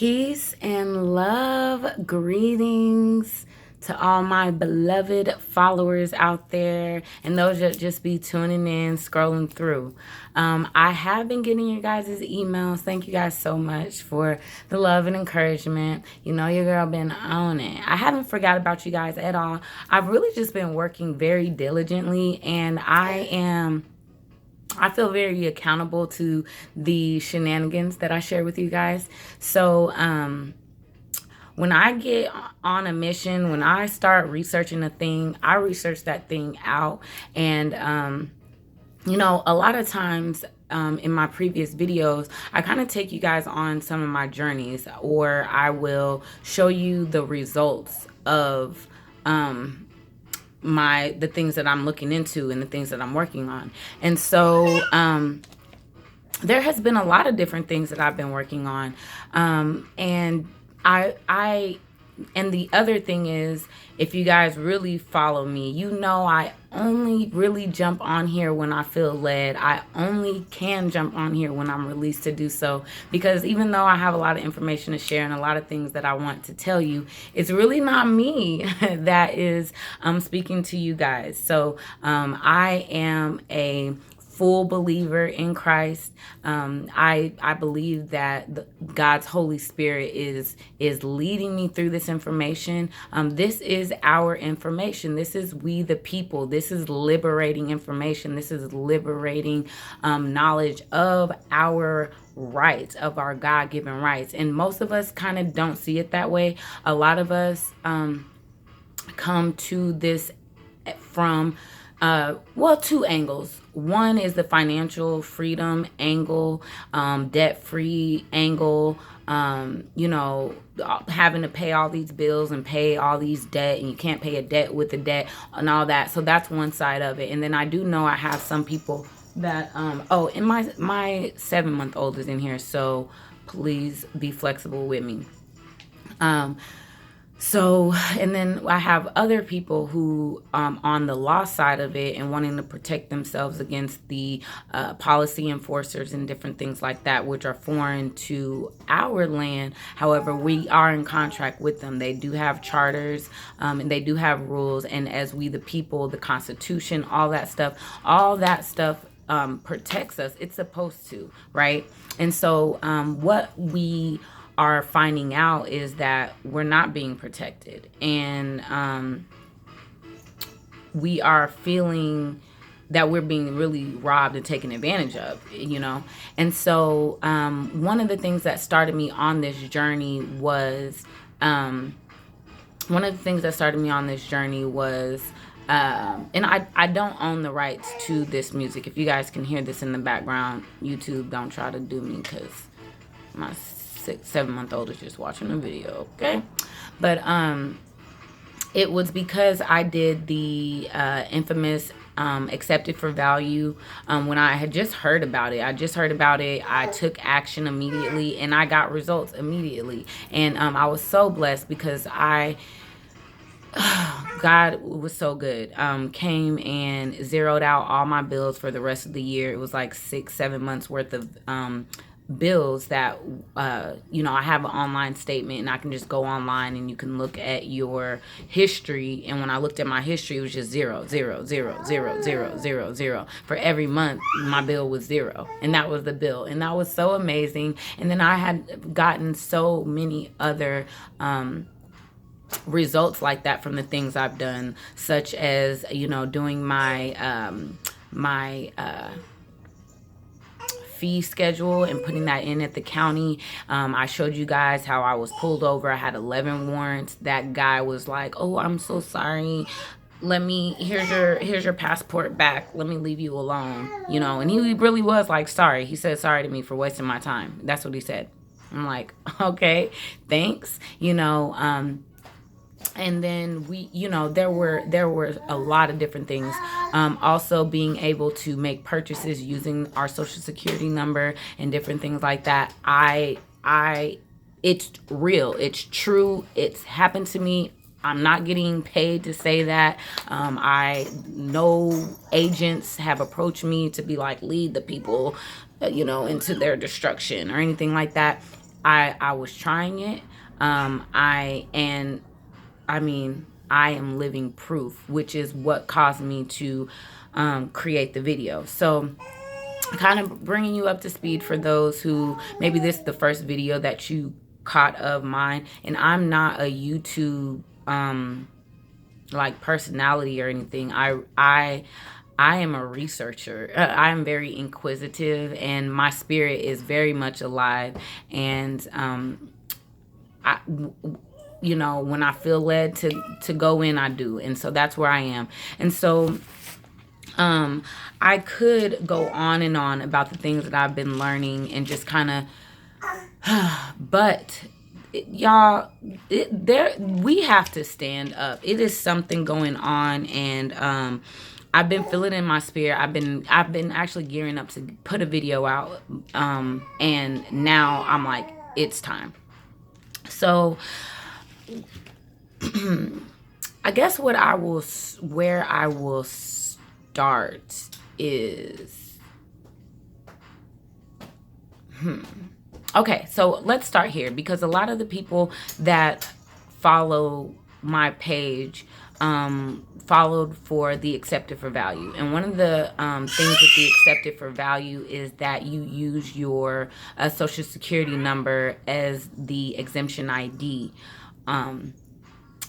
Peace and love. Greetings to all my beloved followers out there and those that just be tuning in, scrolling through. I have been getting your guys' emails. Thank you guys so much for the love and encouragement. You know, your girl been on it. I haven't forgot about you guys at all. I've really just been working very diligently, and I feel very accountable to the shenanigans that I share with you guys. So, when I get on a mission, when I start researching a thing, I research that thing out. And, a lot of times in my previous videos, I kind of take you guys on some of my journeys, or I will show you the results of the things that I'm looking into and the things that I'm working on. And so there has been a lot of different things that I've been working on. And the other thing is, if you guys really follow me, you know I only really jump on here when I feel led. I only can jump on here when I'm released to do so, because even though I have a lot of information to share and a lot of things that I want to tell you, it's really not me that is speaking to you guys. So I am a full believer in Christ. I believe that God's Holy Spirit is leading me through this information. This is our information. This is we the people. This is liberating information. This is liberating knowledge of our rights, of our God-given rights. And most of us kind of don't see it that way. A lot of us come to this from two angles. One is the financial freedom angle, debt-free angle, having to pay all these bills and pay all these debt, and you can't pay a debt with a debt and all that. So that's one side of it. And then I do know I have some people that, and my 7-month-old is in here, so please be flexible with me. And then I have other people who, on the law side of it and wanting to protect themselves against the policy enforcers and different things like that, which are foreign to our land. However, we are in contract with them. They do have charters, and they do have rules. And as we, the people, the Constitution, all that stuff protects us. It's supposed to, right? And so what we are finding out is that we're not being protected, and we are feeling that we're being really robbed and taken advantage of, And so one of the things that started me on this journey was and I don't own the rights to this music. If you guys can hear this in the background, YouTube, don't try to do me, because my 7-month-old is just watching a video, okay? But it was because I did the infamous accepted for value. When I had just heard about it, I took action immediately, and I got results immediately. And I was so blessed because God was so good. Came and zeroed out all my bills for the rest of the year. It was like 6-7 months worth of bills that I have an online statement, and I can just go online and you can look at your history. And when I looked at my history, it was just 0, 0, 0, 0, 0, 0, 0. For every month, my bill was 0, and that was the bill, and that was so amazing. And then I had gotten so many other results like that from the things I've done, such as doing my fee schedule and putting that in at the county. I showed you guys how I was pulled over. I had 11 warrants. That guy was like, "Oh, I'm so sorry. Here's your passport back. Let me leave you alone." And he really was like, sorry. He said sorry to me for wasting my time. That's what he said. I'm like, okay, thanks. And then there were a lot of different things. Also being able to make purchases using our social security number and different things like that. It's real. It's true. It's happened to me. I'm not getting paid to say that. No agents have approached me to be like, lead the people, into their destruction or anything like that. I was trying it. I mean, I am living proof, which is what caused me to create the video. So kind of bringing you up to speed for those who maybe this is the first video that you caught of mine, and I'm not a YouTube like personality or anything. I am a researcher. I am very inquisitive, and my spirit is very much alive. And I, you know, when I feel led to go in, I do, and so that's where I am. And so I could go on and on about the things that I've been learning and just kind of, but y'all, we have to stand up. It is something going on, and I've been feeling in my spirit. I've been actually gearing up to put a video out, and now I'm like, it's time. So I guess where I will start is okay, so let's start here, because a lot of the people that follow my page followed for the accepted for value. And one of the things with the accepted for value is that you use your social security number as the exemption ID. And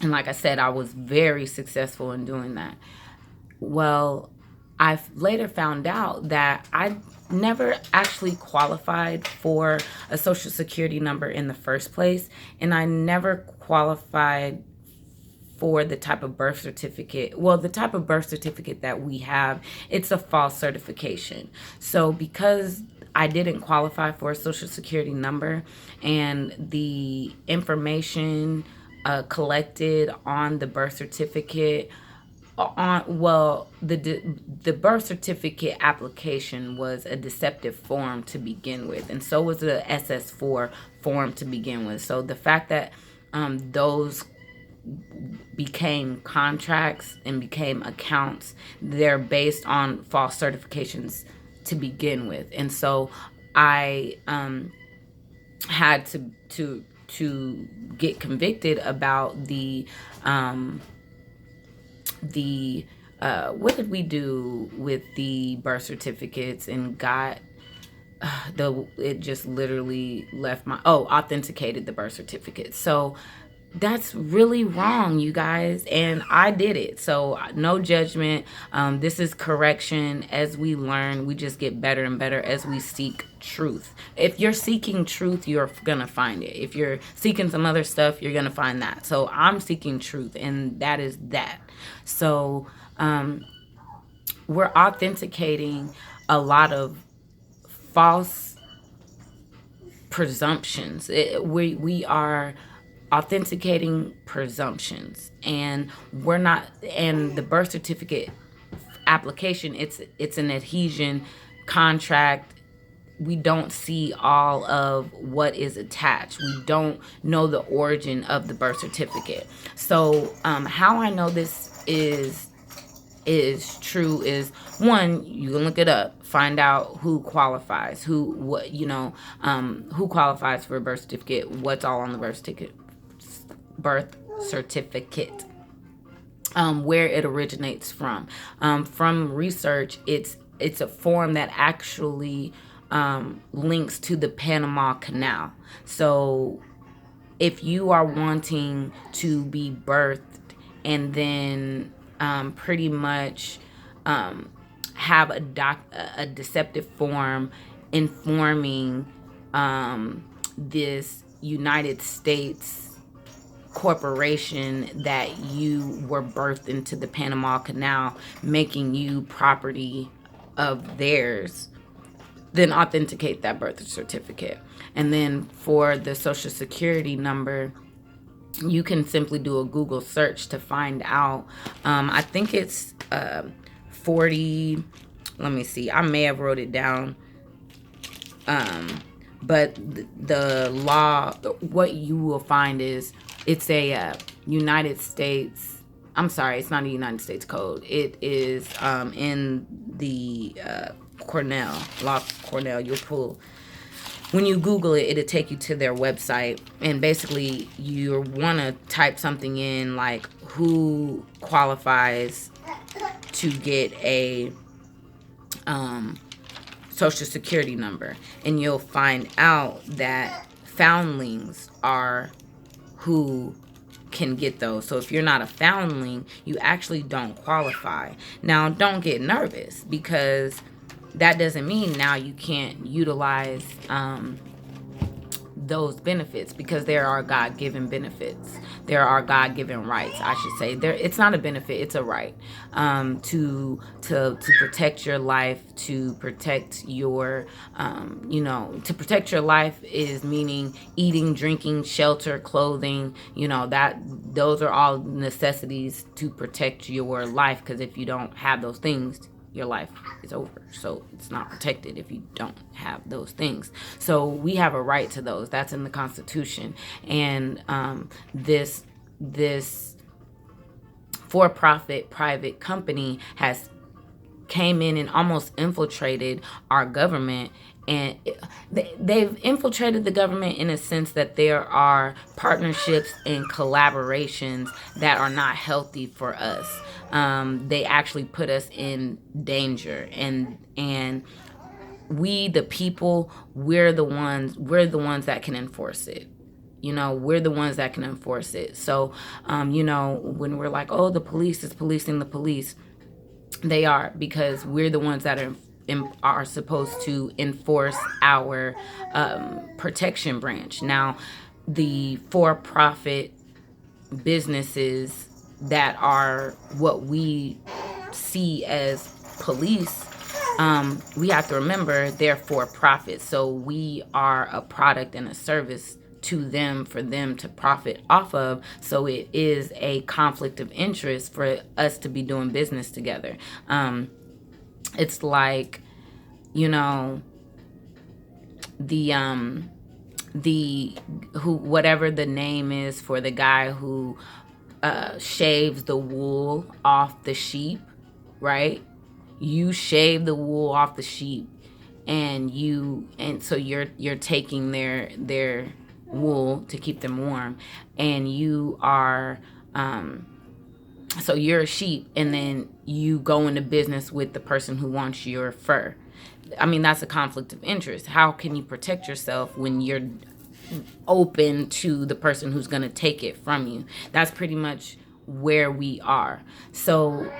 like I said, I was very successful in doing that. Well, I later found out that I never actually qualified for a social security number in the first place, and I never qualified for the type of birth certificate. Well, the type of birth certificate that we have, it's a false certification. So because I didn't qualify for a social security number, and the information collected on the birth certificate, the birth certificate application was a deceptive form to begin with, and so was the SS4 form to begin with. So the fact that those became contracts and became accounts, they're based on false certifications to begin with. And so I had to get convicted about the what did we do with the birth certificates, and got it just literally left my authenticated the birth certificate. So that's really wrong, you guys, and I did it. So no judgment. This is correction. As we learn, we just get better and better as we seek truth. If you're seeking truth, you're gonna find it. If you're seeking some other stuff, you're gonna find that. So I'm seeking truth, and that is that. So we're authenticating a lot of false presumptions. We are authenticating presumptions, and we're not. And the birth certificate application, it's an adhesion contract. We don't see all of what is attached. We don't know the origin of the birth certificate. So how I know this is true is, one, you can look it up, find out who qualifies, who qualifies for a birth certificate, what's all on the birth certificate, where it originates from. From research, it's a form that actually links to the Panama Canal. So if you are wanting to be birthed and then pretty much have a deceptive form informing this United States corporation that you were birthed into the Panama Canal, making you property of theirs, then authenticate that birth certificate. And then for the social security number, you can simply do a Google search to find out. I think it's 40. Let me see. I may have wrote it down. But the law, what you will find is it's a United States. I'm sorry, it's not a United States code. It is in the Cornell. You'll pull when you Google it, it'll take you to their website, and basically you want to type something in like who qualifies to get a social security number, and you'll find out that foundlings are who can get those. So if you're not a foundling, you actually don't qualify. Now, don't get nervous, because that doesn't mean now you can't utilize those benefits, because there are God-given benefits. There are God-given rights, I should say. It's not a benefit, it's a right, to protect your life, to protect your, to protect your life is meaning eating, drinking, shelter, clothing, that those are all necessities to protect your life, because if you don't have those things, your life is over. So it's not protected if you don't have those things. So we have a right to those. That's in the Constitution. And this for-profit private company has came in and almost infiltrated our government. And they've infiltrated the government in a sense that there are partnerships and collaborations that are not healthy for us. They actually put us in danger, and we, the people, we're the ones that can enforce it. We're the ones that can enforce it. So, when we're like, oh, the police is policing the police, they are, because we're the ones that are supposed to enforce our protection branch. Now, the for-profit businesses that are what we see as police, we have to remember they're for-profit. So we are a product and a service to them for them to profit off of. So it is a conflict of interest for us to be doing business together. It's like, whatever the name is for the guy who shaves the wool off the sheep, right? You shave the wool off the sheep, and so you're taking their wool to keep them warm, and you are so you're a sheep, and then you go into business with the person who wants your fur. I mean, that's a conflict of interest. How can you protect yourself when you're open to the person who's going to take it from you? That's pretty much where we are. So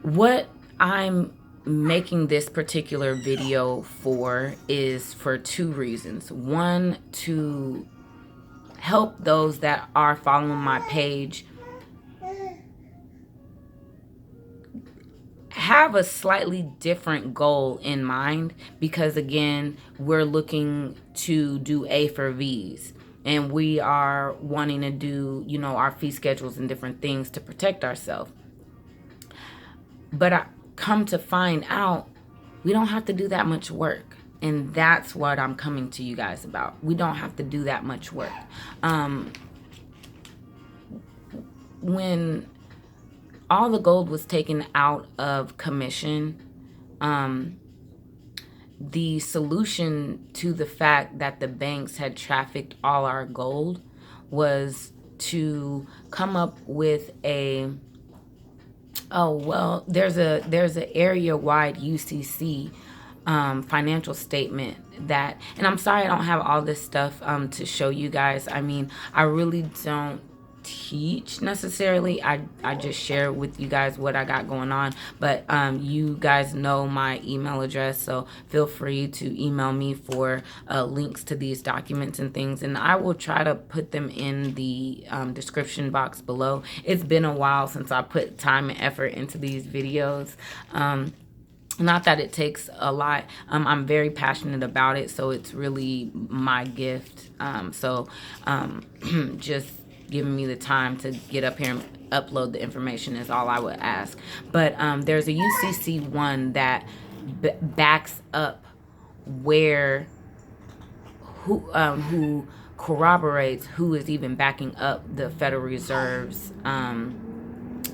what I'm making this particular video for is for two reasons. One, to help those that are following my page have a slightly different goal in mind, because again, we're looking to do A for V's, and we are wanting to do, our fee schedules and different things to protect ourselves. But I come to find out we don't have to do that much work. And that's what I'm coming to you guys about. We don't have to do that much work. When all the gold was taken out of commission, the solution to the fact that the banks had trafficked all our gold was to come up with there's a area-wide UCC financial statement that, and I'm sorry I don't have all this stuff to show you guys. I mean, I really don't teach necessarily. I just share with you guys what I got going on, but you guys know my email address, so feel free to email me for links to these documents and things, and I will try to put them in the description box below. It's been a while since I put time and effort into these videos. Not that it takes a lot. I'm very passionate about it, so it's really my gift. Just giving me the time to get up here and upload the information is all I would ask. But there's a UCC one that backs up who corroborates who is even backing up the Federal Reserve's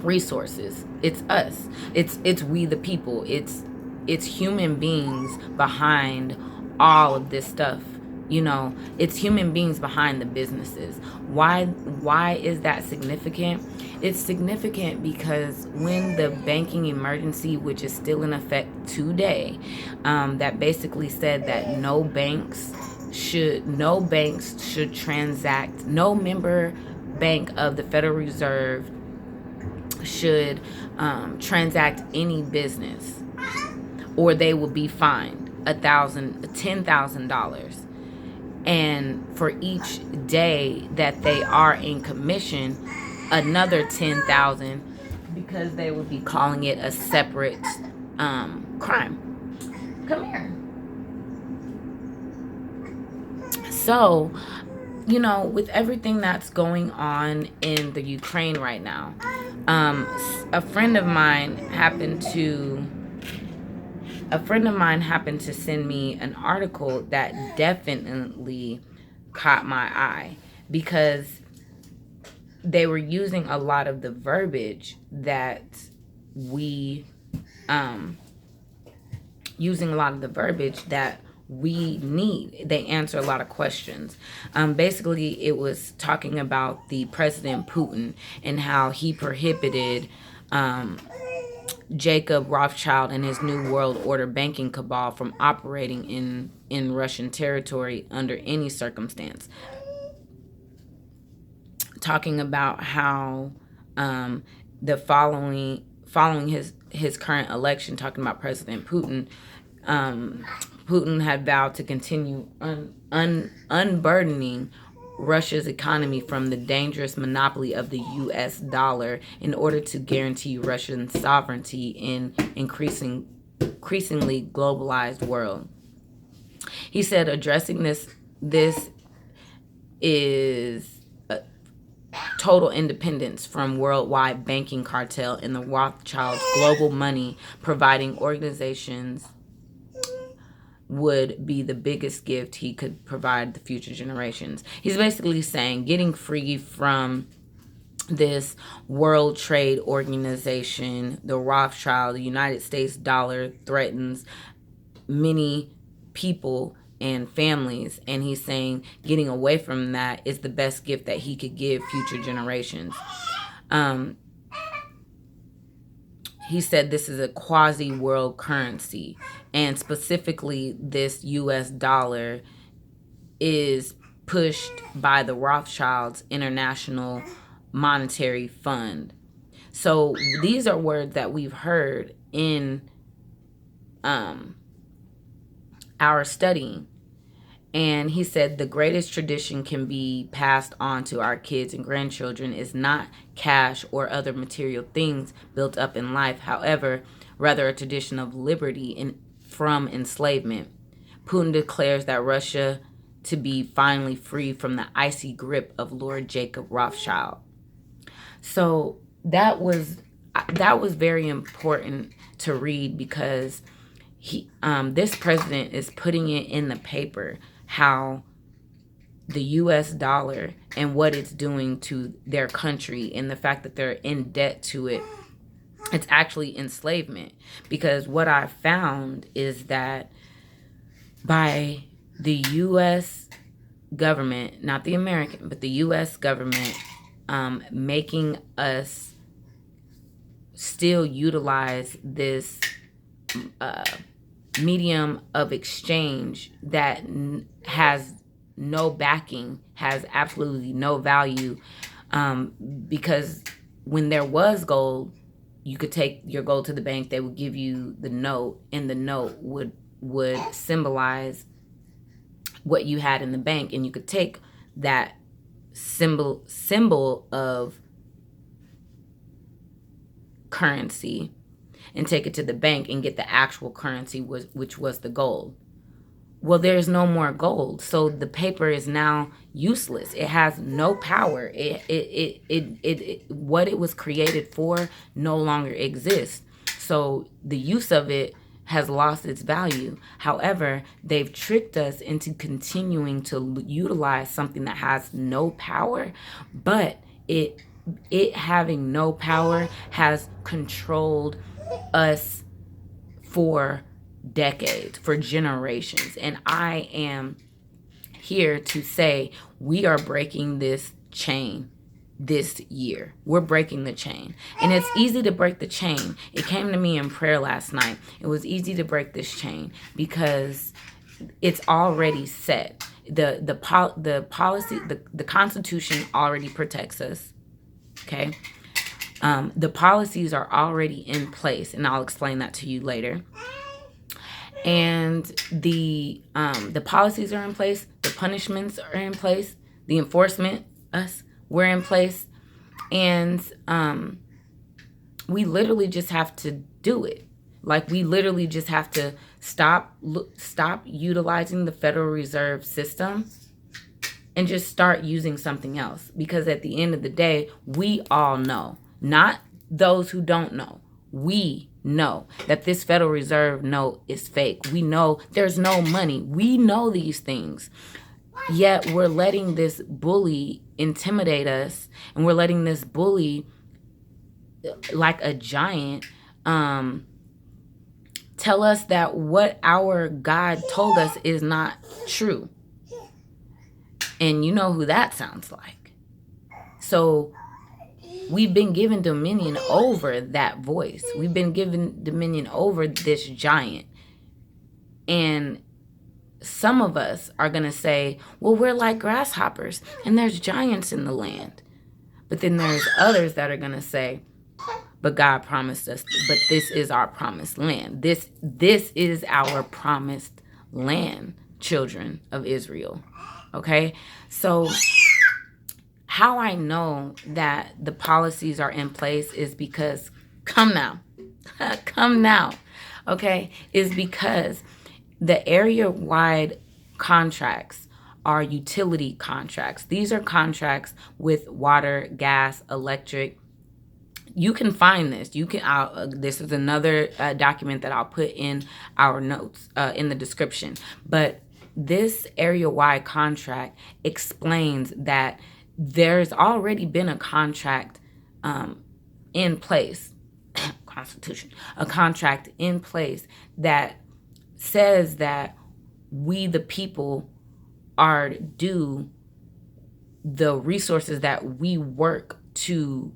resources. It's us. It's we the people. It's it's human beings behind all of this stuff. It's human beings behind the businesses. Why is that significant? It's significant because when the banking emergency, which is still in effect today, that basically said that no banks should transact, no member bank of the Federal Reserve should transact any business, or they will be fined $10,000. And for each day that they are in commission, another 10,000, because they would be calling it a separate crime. Come here. So, with everything that's going on in the Ukraine right now, a friend of mine happened to send me an article that definitely caught my eye, because they were using a lot of the verbiage that we need. They answer a lot of questions. Basically, it was talking about the President Putin and how he prohibited Jacob Rothschild and his New World Order banking cabal from operating in Russian territory under any circumstance. Talking about how the following his current election, talking about President Putin, Putin had vowed to continue unburdening Russia's economy from the dangerous monopoly of the U.S. dollar in order to guarantee Russian sovereignty in increasingly globalized world. He said addressing this is total independence from worldwide banking cartel and the Rothschilds' global money providing organizations would be the biggest gift he could provide the future generations. He's basically saying getting free from this World Trade Organization, the Rothschild, the United States dollar threatens many people and families, and he's saying getting away from that is the best gift that he could give future generations. He said this is a quasi-world currency, and specifically this U.S. dollar is pushed by the Rothschilds International Monetary Fund. So these are words that we've heard in our studying. And he said the greatest tradition can be passed on to our kids and grandchildren is not cash or other material things built up in life. However, rather a tradition of liberty from enslavement. Putin declares that Russia to be finally free from the icy grip of Lord Jacob Rothschild. So that was very important to read, because this president is putting it in the paper how the U.S. dollar and what it's doing to their country, and the fact that they're in debt to it. It's actually enslavement, because what I found is that by the U.S. government, not the American, but the U.S. government, making us still utilize this medium of exchange that has no backing, has absolutely no value, because when there was gold, you could take your gold to the bank, they would give you the note, and the note would symbolize what you had in the bank, and you could take that symbol of currency and take it to the bank and get the actual currency, which was the gold. Well, there's no more gold, so the paper is now useless. It has no power. What it was created for no longer exists. So the use of it has lost its value. However, they've tricked us into continuing to utilize something that has no power, but it having no power has controlled us for decades, for generations. And I am here to say we are breaking this chain this year. We're breaking the chain. And it's easy to break the chain. It came to me in prayer last night. It was easy to break this chain because it's already set. The policy, the Constitution already protects us. Okay. The policies are already in place, and I'll explain that to you later. And the policies are in place, the punishments are in place, the enforcement, we're in place, and we literally just have to do it. Like, we literally just have to stop utilizing the Federal Reserve System and just start using something else. Because at the end of the day, we all know, not those who don't know, we know that this Federal Reserve note is fake. We know there's no money. We know these things. Yet we're letting this bully intimidate us, and we're letting this bully, like a giant, tell us that what our God told us is not true. And you know who that sounds like. So we've been given dominion over that voice. We've been given dominion over this giant. And some of us are going to say, well, we're like grasshoppers and there's giants in the land. But then there's others that are going to say, but God promised us, but this is our promised land. This is our promised land, children of Israel. Okay? So how I know that the policies are in place is because, come now, okay, is because the area-wide contracts are utility contracts. These are contracts with water, gas, electric. You can find this. This is another document that I'll put in our notes in the description. But this area-wide contract explains that there's already been a contract in place, Constitution, a contract in place that says that we, the people, are due the resources that we work to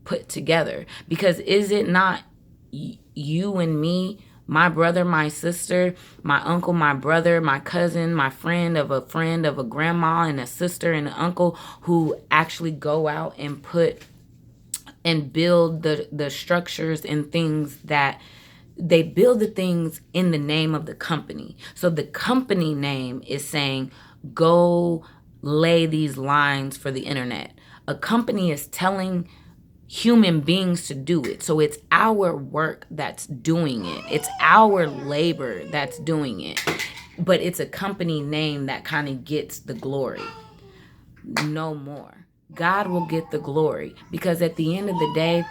put together. Because is it not you and me, my brother, my sister, my uncle, my brother, my cousin, my friend of a grandma and a sister and an uncle who actually go out and put and build the structures and things that they build, the things in the name of the company. So the company name is saying, go lay these lines for the internet. A company is telling human beings to do it. So it's our work that's doing it. It's our labor that's doing it. But it's a company name that kind of gets the glory. No more. God will get the glory. Because at the end of the day,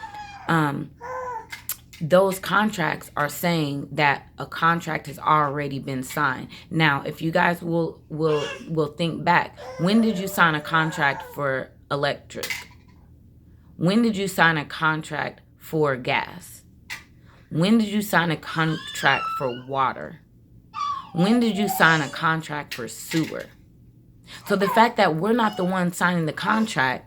those contracts are saying that a contract has already been signed. Now, if you guys will think back, when did you sign a contract for electric? When did you sign a contract for gas? When did you sign a contract for water? When did you sign a contract for sewer? So the fact that we're not the one signing the contract,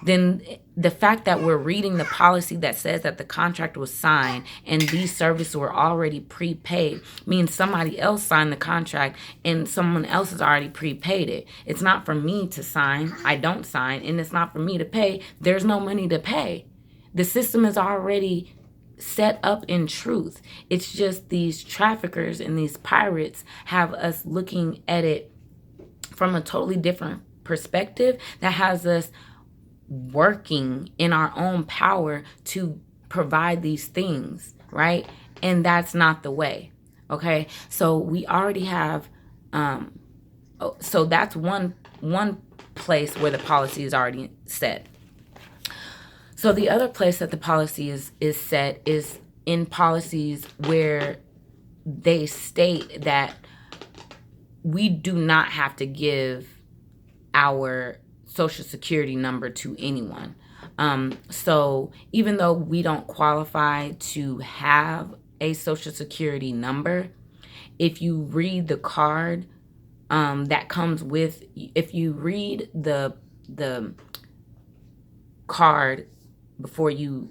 then the fact that we're reading the policy that says that the contract was signed and these services were already prepaid means somebody else signed the contract and someone else has already prepaid it. It's not for me to sign. I don't sign. And it's not for me to pay. There's no money to pay. The system is already set up in truth. It's just these traffickers and these pirates have us looking at it from a totally different perspective that has us working in our own power to provide these things, right? And that's not the way. Okay, so we already have so that's one place where the policy is already set. So the other place that the policy is set is in policies where they state that we do not have to give our Social Security number to anyone. So even though we don't qualify to have a social security number, if you read the card that comes with, if you read the card before you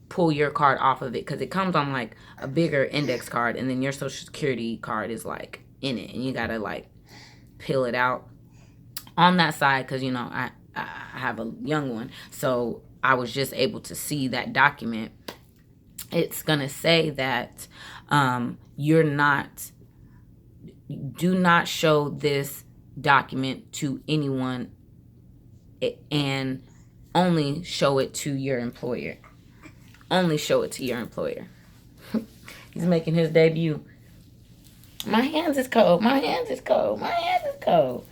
pull your card off of it, because it comes on like a bigger index card, and then your social security card is like in it, and you gotta like peel it out on that side, because I have a young one, so I was just able to see that document. It's gonna say that do not show this document to anyone, and only show it to your employer. Only show it to your employer. He's making his debut. My hands is cold. My hands is cold. My hands is cold.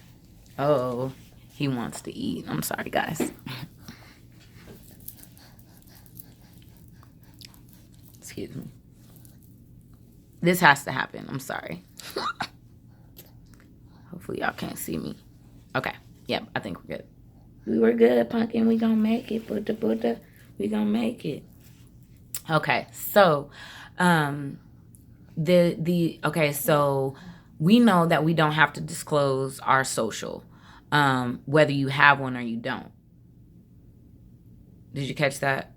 Oh, he wants to eat. I'm sorry, guys. Excuse me. This has to happen. I'm sorry. Hopefully y'all can't see me. Okay. Yep, I think we're good. We were good, Pumpkin. We gonna make it. Buddha. We gonna make it. Okay, so so we know that we don't have to disclose our social, whether you have one or you don't. Did you catch that?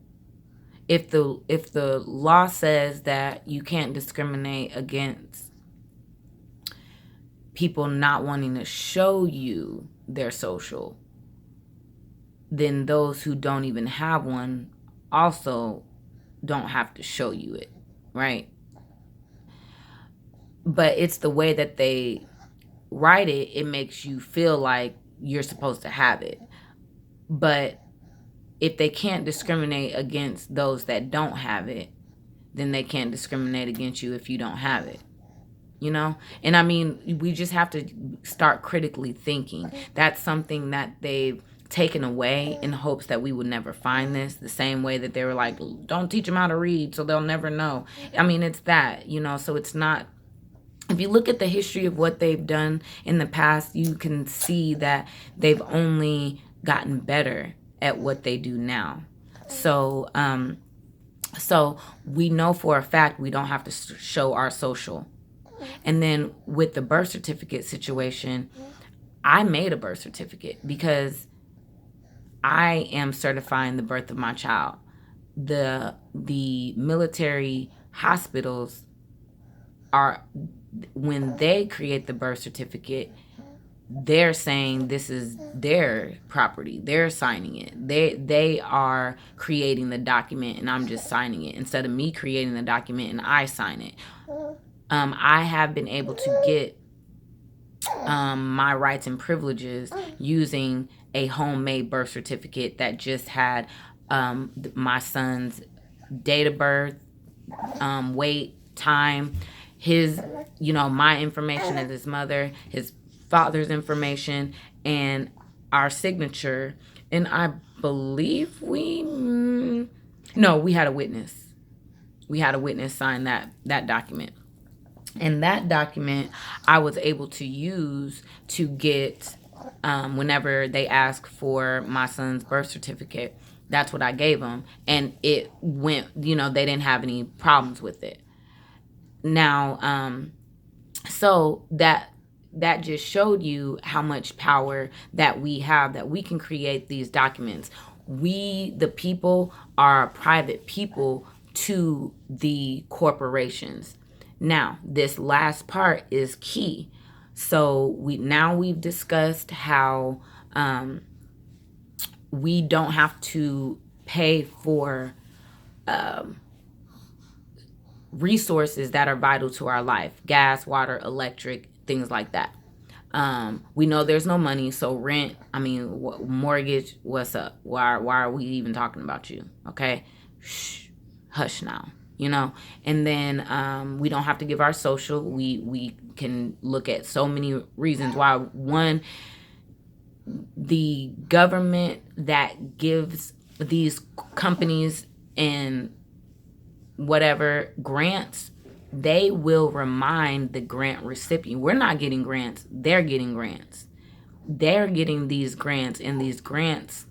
If the law says that you can't discriminate against people not wanting to show you their social, then those who don't even have one also don't have to show you it, right? But it's the way that they write it, it makes you feel like you're supposed to have it. But if they can't discriminate against those that don't have it, then they can't discriminate against you if you don't have it. And I mean, we just have to start critically thinking. That's something that they've taken away in hopes that we would never find this, the same way that they were like, don't teach them how to read so they'll never know. I mean, it's that, so it's not. If you look at the history of what they've done in the past, you can see that they've only gotten better at what they do now. So we know for a fact we don't have to show our social. And then with the birth certificate situation, I made a birth certificate because I am certifying the birth of my child. The military hospitals are, when they create the birth certificate, they're saying this is their property. They're signing it. They are creating the document, and I'm just signing it instead of me creating the document and I sign it. I have been able to get my rights and privileges using a homemade birth certificate that just had my son's date of birth, weight, time, his, my information as his mother, his father's information, and our signature. And I believe we had a witness. We had a witness sign that document. And that document I was able to use to get, whenever they asked for my son's birth certificate, that's what I gave them. And it went, they didn't have any problems with it. Now, so that just showed you how much power that we have, that we can create these documents. We, the people, are private people to the corporations. Now, this last part is key. So we've discussed how we don't have to pay for resources that are vital to our life: gas, water, electric, things like that. We know there's no money, so rent, mortgage, what's up? Why are we even talking about you? Okay, shh, hush now. And then we don't have to give our social. We can look at so many reasons why. One, the government that gives these companies and whatever grants, they will remind the grant recipient. We're not getting grants. They're getting grants. They're getting these grants, and these grants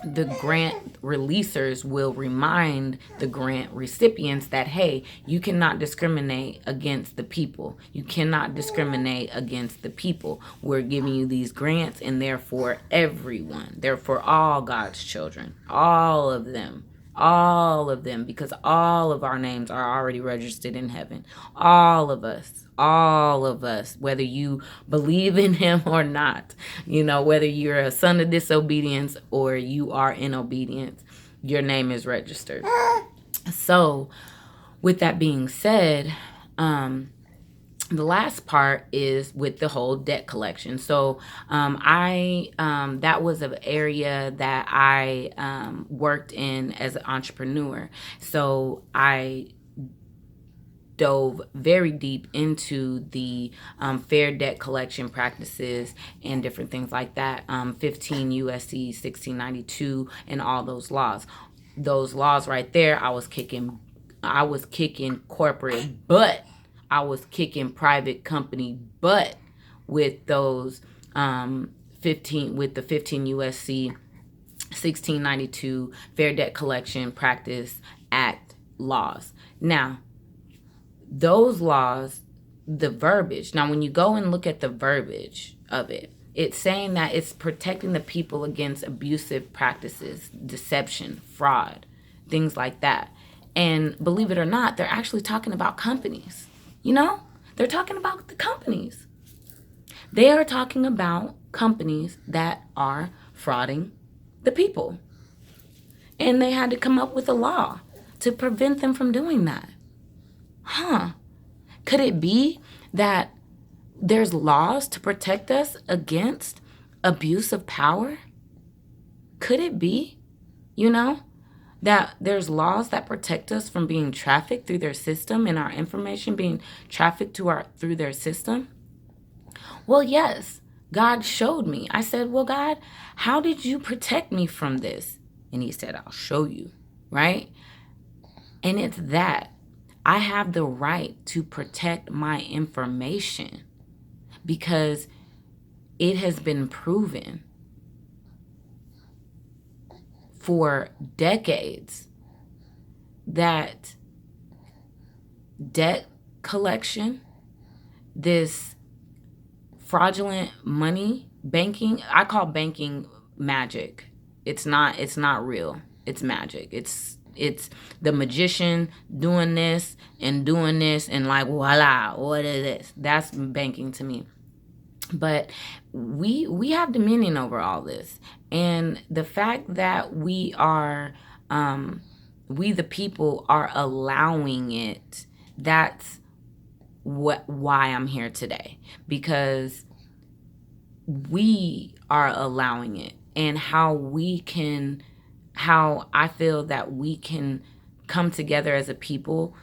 the grant releasers will remind the grant recipients that, hey, you cannot discriminate against the people. You cannot discriminate against the people. We're giving you these grants, and they're for everyone. They're for all God's children, all of them. All of them, because all of our names are already registered in heaven. All of us, whether you believe in him or not, whether you're a son of disobedience or you are in obedience, your name is registered. So with that being said, the last part is with the whole debt collection. So that was an area that I worked in as an entrepreneur. So I dove very deep into the fair debt collection practices and different things like that. 15 USC 1692 and all those laws. Those laws right there, I was kicking corporate butt. I was kicking private company butt with those 15 USC 1692 Fair Debt Collection Practice Act laws. Now, those laws, the verbiage. Now, when you go and look at the verbiage of it, it's saying that it's protecting the people against abusive practices, deception, fraud, things like that. And believe it or not, they're actually talking about companies. They're talking about the companies. They are talking about companies that are frauding the people. And they had to come up with a law to prevent them from doing that. Could it be that there's laws to protect us against abuse of power? Could it be, that there's laws that protect us from being trafficked through their system and our information being trafficked through their system? Well, yes, God showed me. I said, well, God, how did you protect me from this? And he said, I'll show you, right? And it's that. I have the right to protect my information because it has been proven for decades that debt collection, this fraudulent money banking, I call banking magic. It's not real. It's magic. It's the magician doing this and like, voila, what is this? That's banking to me. But we have dominion over all this. And the fact that we the people are allowing it, that's why I'm here today. Because we are allowing it. And how I feel that we can come together as a people